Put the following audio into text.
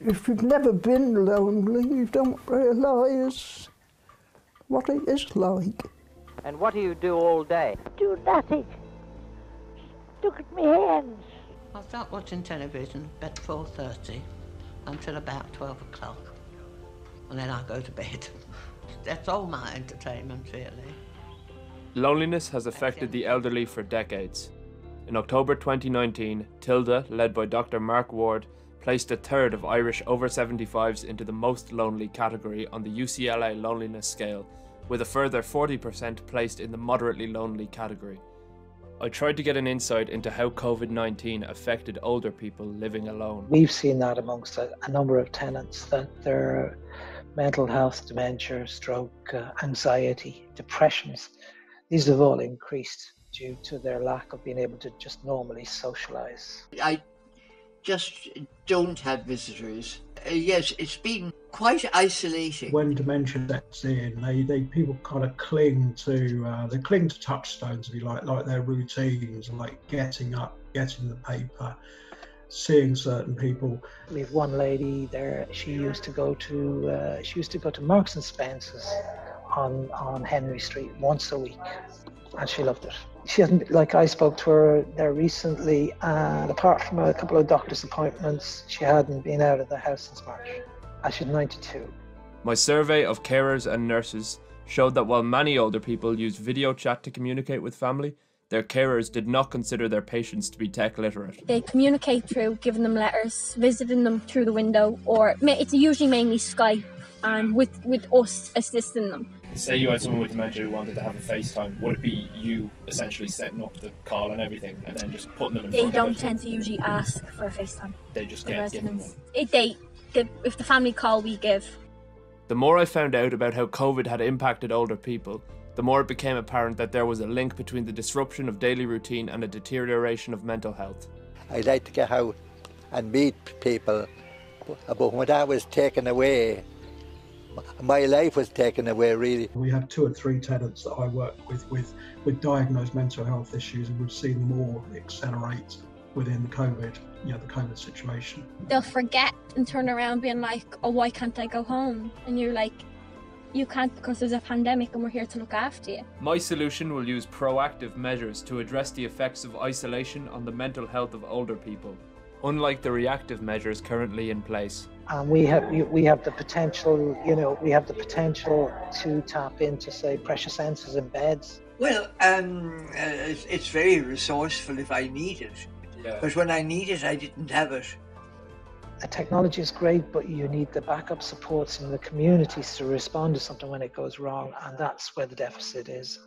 If you've never been lonely, you don't realise what it is like. And what do you do all day? Do nothing. Look at my hands. I start watching television at 4:30 until about 12 o'clock. And then I go to bed. That's all my entertainment, really. Loneliness has affected the elderly for decades. In October 2019, Tilda, led by Dr. Mark Ward, placed a third of Irish over 75s into the most lonely category on the UCLA loneliness scale, with a further 40% placed in the moderately lonely category. I tried to get an insight into how COVID-19 affected older people living alone. We've seen that amongst a number of tenants, that their mental health, dementia, stroke, anxiety, depressions, these have all increased due to their lack of being able to just normally socialise. I just don't have visitors. Yes, it's been quite isolating. When dementia sets in, people kind of cling to touchstones, if you like their routines, like getting up, getting the paper, seeing certain people. We have one lady there. She used to go to Marks and Spencer's on Henry Street once a week, and she loved it. She hasn't, I spoke to her there recently, and apart from a couple of doctor's appointments, she hadn't been out of the house since March. And she's 92. My survey of carers and nurses showed that while many older people use video chat to communicate with family, their carers did not consider their patients to be tech literate. They communicate through giving them letters, visiting them through the window, or it's usually mainly Skype, and with us assisting them. Say you had someone with dementia who wanted to have a FaceTime, would it be you essentially setting up the call and everything and then just putting them in front of it? They don't tend to usually ask for a FaceTime. They just get given one. If the family call, we give. The more I found out about how COVID had impacted older people, the more it became apparent that there was a link between the disruption of daily routine and a deterioration of mental health. I like to get out and meet people, but when that was taken away, my life was taken away, really. We have 2 or 3 tenants that I work with diagnosed mental health issues, and we've seen them all accelerate within the COVID situation. They'll forget and turn around being like, oh, why can't I go home? And you're like, you can't because there's a pandemic and we're here to look after you. My solution will use proactive measures to address the effects of isolation on the mental health of older people, unlike the reactive measures currently in place. And we have the potential, to tap into, say, pressure sensors in beds. Well, it's very resourceful if I need it. Yeah. But when I need it, I didn't have it. The technology is great, but you need the backup supports in the communities to respond to something when it goes wrong, and that's where the deficit is.